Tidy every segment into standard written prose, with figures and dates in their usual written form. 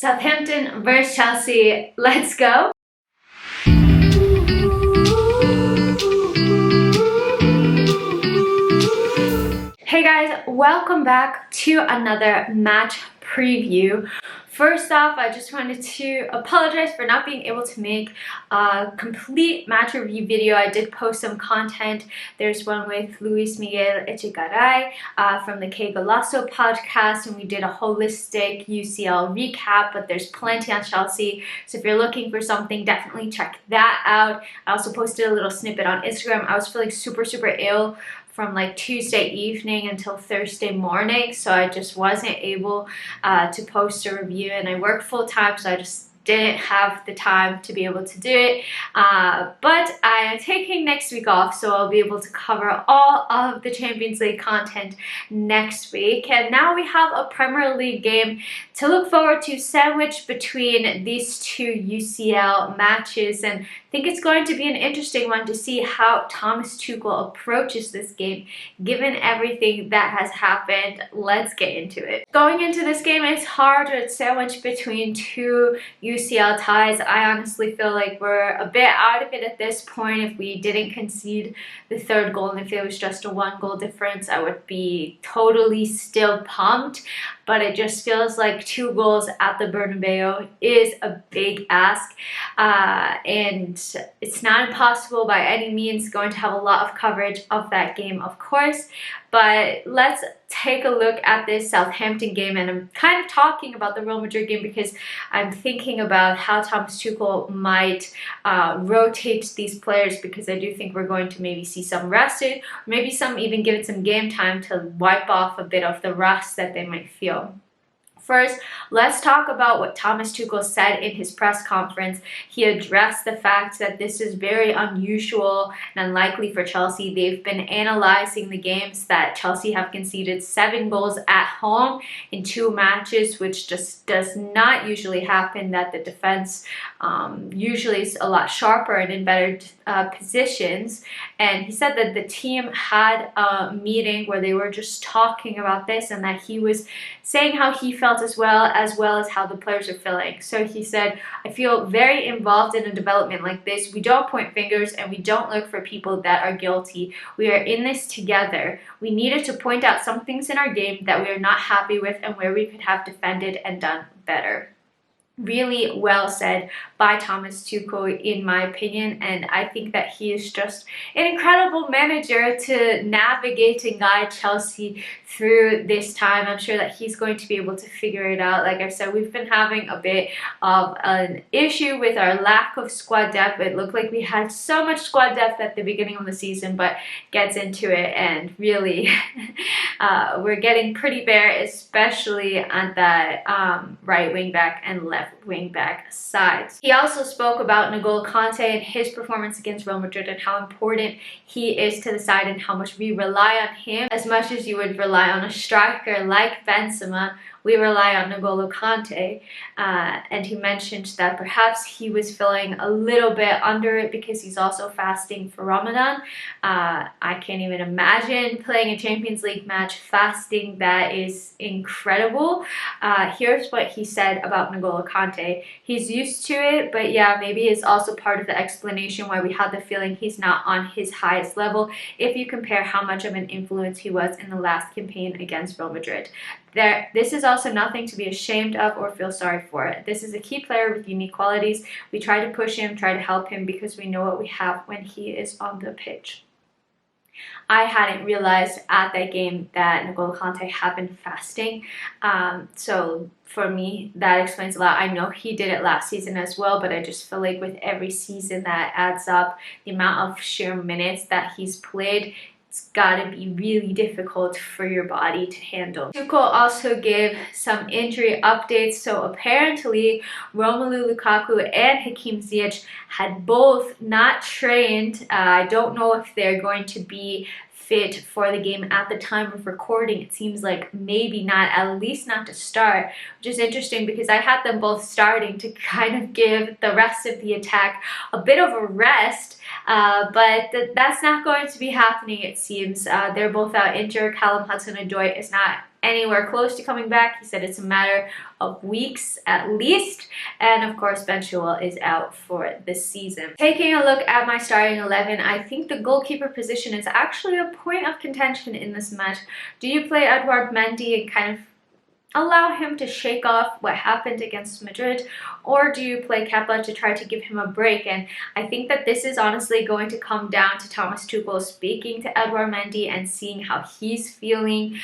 Southampton versus Chelsea. Let's go. Hey guys, welcome back to another match preview. First off, I just wanted to apologize for not being able to make a complete match review video. I did post some content. There's one with Luis Miguel Echegaray from the Que Golazo podcast, and we did a holistic UCL recap, but there's plenty on Chelsea. So if you're looking for something, definitely check that out. I also posted a little snippet on Instagram. I was feeling super ill from like Tuesday evening until Thursday morning, so I just wasn't able to post a review, and I work full time, so I just didn't have the time to be able to do it, but I am taking next week off, so I'll be able to cover all of the Champions League content next week. And now we have a Premier League game to look forward to, sandwiched between these two UCL matches, and I think it's going to be an interesting one to see how Thomas Tuchel approaches this game given everything that has happened. Let's get into it. Going into this game, it's hard. It's sandwiched between two UCL ties. I honestly feel like we're a bit out of it at this point. If we didn't concede the third goal, and if it was just a 1-goal difference, I would be totally still pumped. But it just feels like 2 goals at the Bernabeu is a big ask, and it's not impossible by any means. Going to have a lot of coverage of that game, of course, but let's take a look at this Southampton game. And I'm kind of talking about the Real Madrid game because I'm thinking about how Thomas Tuchel might rotate these players, because I do think we're going to maybe see some rested, maybe some even give it some game time to wipe off a bit of the rust that they might feel. First, let's talk about what Thomas Tuchel said in his press conference. He addressed the fact that this is very unusual and unlikely for Chelsea. They've been analyzing the games that Chelsea have conceded 7 goals at home in 2 matches, which just does not usually happen, that the defense usually is a lot sharper and in better positions. And he said that the team had a meeting where they were just talking about this, and that he was saying how he felt as well as how the players are feeling. So he said, I feel very involved in a development like this. We don't point fingers and we don't look for people that are guilty. We are in this together. We needed to point out some things in our game that we are not happy with and where we could have defended and done better. Really well said by Thomas Tuchel, in my opinion, and I think that he is just an incredible manager to navigate and guide Chelsea through this time. I'm sure that he's going to be able to figure it out. Like I said, we've been having a bit of an issue with our lack of squad depth. It looked like we had so much squad depth at the beginning of the season, but gets into it, and really we're getting pretty bare, especially on that right wing back and left wing back sides. He also spoke about N'Golo Kante and his performance against Real Madrid, and how important he is to the side and how much we rely on him. As much as you would rely on a striker like Benzema, we rely on N'Golo Kante, and he mentioned that perhaps he was feeling a little bit under it because he's also fasting for Ramadan. I can't even imagine playing a Champions League match fasting. That is incredible. Here's what he said about N'Golo Kante. He's used to it, but yeah, maybe it's also part of the explanation why we had the feeling he's not on his highest level if you compare how much of an influence he was in the last campaign against Real Madrid. This is also nothing to be ashamed of or feel sorry for. This is a key player with unique qualities. We try to push him, try to help him, because we know what we have when he is on the pitch. I hadn't realized at that game that N'Golo Kante had been fasting. So for me, that explains a lot. I know he did it last season as well, but I just feel like with every season that adds up, the amount of sheer minutes that he's played, it's gotta be really difficult for your body to handle. Tuchel also gave some injury updates. So apparently Romelu Lukaku and Hakim Ziyech had both not trained. I don't know if they're going to be fit for the game at the time of recording. It seems like maybe not, at least not to start, which is interesting because I had them both starting to kind of give the rest of the attack a bit of a rest. But that's not going to be happening, it seems. They're both out injured. Callum Hudson-Odoi is not anywhere close to coming back. He said it's a matter of weeks at least. And of course, Ben Chilwell is out for the season. Taking a look at my starting 11, I think the goalkeeper position is actually a point of contention in this match. Do you play Edouard Mendy and kind of allow him to shake off what happened against Madrid, or do you play Kepa to try to give him a break? And I think that this is honestly going to come down to Thomas Tuchel speaking to Edouard Mendy and seeing how he's feeling.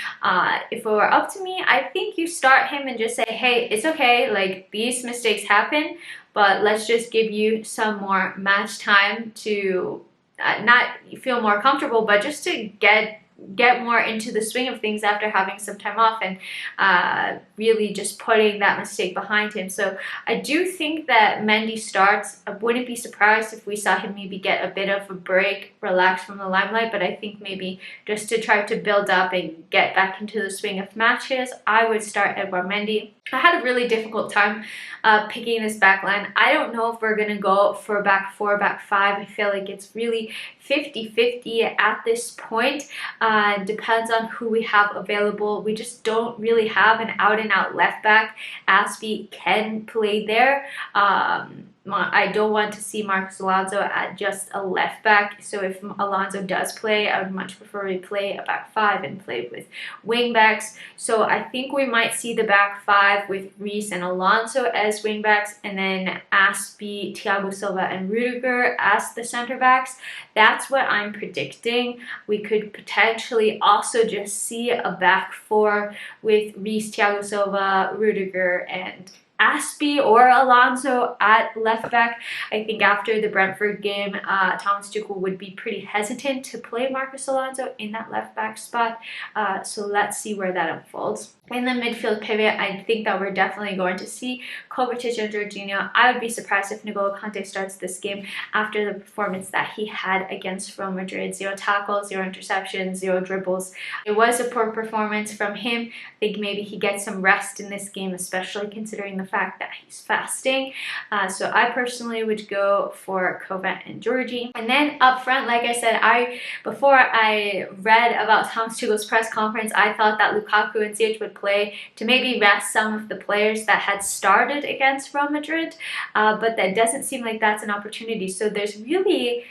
If it were up to me, I think you start him and just say, hey, it's okay, like these mistakes happen, but let's just give you some more match time to not feel more comfortable, but just to get more into the swing of things after having some time off, and really just putting that mistake behind him. So I do think that Mendy starts. I wouldn't be surprised if we saw him maybe get a bit of a break, relax from the limelight, but I think maybe just to try to build up and get back into the swing of matches, I would start Edouard Mendy. I had a really difficult time picking this back line. I don't know if we're going to go for back four, back five. I feel like it's really 50-50 at this point. Depends on who we have available. We just don't really have an out-and-out left back. Aspie can play there. I don't want to see Marcos Alonso at just a left back. So if Alonso does play, I would much prefer we play a back five and play with wing backs. So I think we might see the back five with Reece and Alonso as wing backs, and then Aspie, Thiago Silva, and Rudiger as the center backs. That's what I'm predicting. We could potentially also just see a back four with Reece, Thiago Silva, Rudiger, and Aspie or Alonso at left back. I think after the Brentford game, Thomas Tuchel would be pretty hesitant to play Marcos Alonso in that left back spot. So let's see where that unfolds. In the midfield pivot, I think that we're definitely going to see Kovacic and Jorginho. I would be surprised if N'Golo Kante starts this game after the performance that he had against Real Madrid. 0 tackles, 0 interceptions, 0 dribbles. It was a poor performance from him. I think maybe he gets some rest in this game, especially considering the fact that he's fasting. So I personally would go for Kovac and Georgie. And then up front, like I said, before I read about Thomas Tuchel's press conference, I thought that Lukaku and Ziyech would play to maybe rest some of the players that had started against Real Madrid, but that doesn't seem like that's an opportunity. So there's really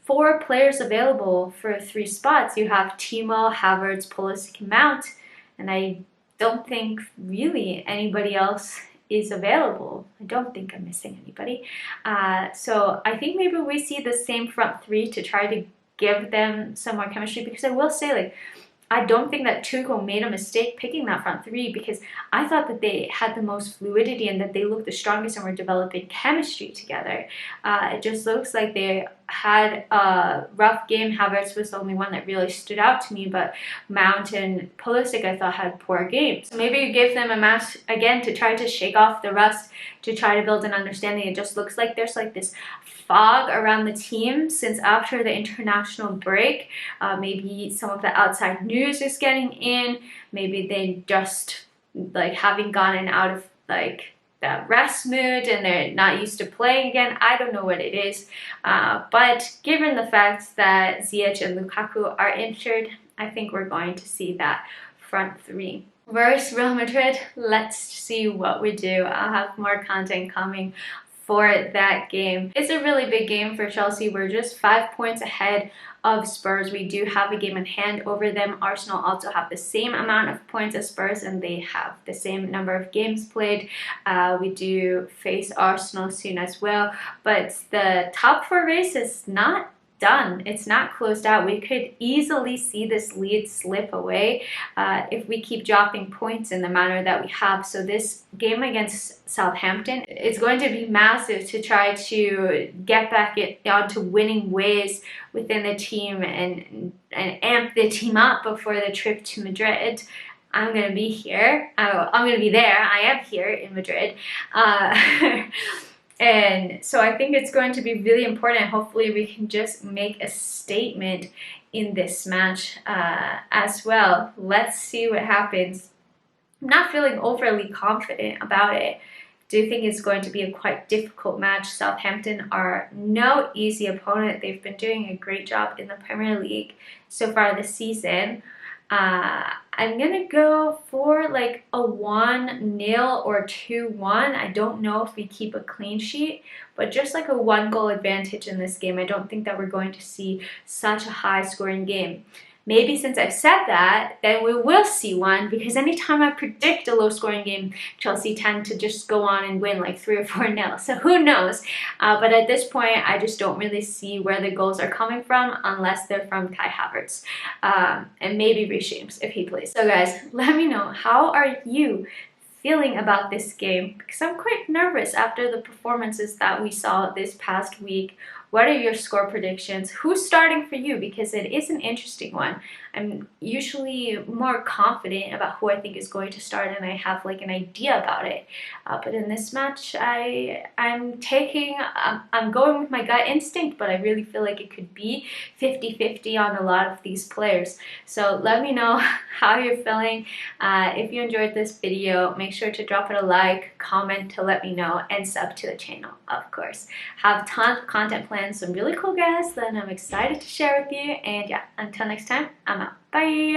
4 players available for 3 spots. You have Timo, Havertz, Pulisic, and Mount, and I don't think really anybody else is available. I don't think I'm missing anybody. So I think maybe we see the same front 3 to try to give them some more chemistry, because I will say, like, I don't think that Tuchel made a mistake picking that front 3, because I thought that they had the most fluidity and that they looked the strongest and were developing chemistry together. It just looks like they had a rough game. Havertz was the only one that really stood out to me, but Mount and Pulisic I thought had poor games. So maybe you give them a match again to try to shake off the rust, to try to build an understanding. It just looks like there's like this fog around the team since after the international break. Maybe some of the outside news is getting in. Maybe they just like haven't gotten out of like that rest mood and they're not used to playing again. I don't know what it is. But given the fact that Ziyech and Lukaku are injured, I think we're going to see that front 3. Versus Real Madrid, let's see what we do. I'll have more content coming for that game. It's a really big game for Chelsea. We're just 5 points ahead of Spurs. We do have a game in hand over them. Arsenal also have the same amount of points as Spurs, and they have the same number of games played. We do face Arsenal soon as well, but the top 4 race is not done. It's not closed out. We could easily see this lead slip away if we keep dropping points in the manner that we have. So this game against Southampton is going to be massive to try to get back onto winning ways within the team and amp the team up before the trip to Madrid. I'm going to be here. I'm going to be there. I am here in Madrid. And so I think it's going to be really important. Hopefully we can just make a statement in this match as well. Let's see what happens. I'm not feeling overly confident about it. I do think it's going to be a quite difficult match. Southampton are no easy opponent. They've been doing a great job in the Premier League so far this season. I'm gonna go for like a 1-0 or 2-1. I don't know if we keep a clean sheet, but just like a 1-goal advantage in this game. I don't think that we're going to see such a high scoring game. Maybe since I've said that, then we will see one, because anytime I predict a low-scoring game, Chelsea tend to just go on and win like 3 or 4-0. So who knows? But at this point, I just don't really see where the goals are coming from unless they're from Kai Havertz, and maybe Reece James if he plays. So guys, let me know, how are you feeling about this game? Because I'm quite nervous after the performances that we saw this past week. What are your score predictions? Who's starting for you? Because it is an interesting one. I'm usually more confident about who I think is going to start, and I have like an idea about it. But in this match, I'm going with my gut instinct, but I really feel like it could be 50-50 on a lot of these players. So let me know how you're feeling. If you enjoyed this video, make sure to drop it a like, comment to let me know, and sub to the channel, of course. Have tons of content planned, some really cool guests that I'm excited to share with you. And yeah, until next time, I'm out. Bye!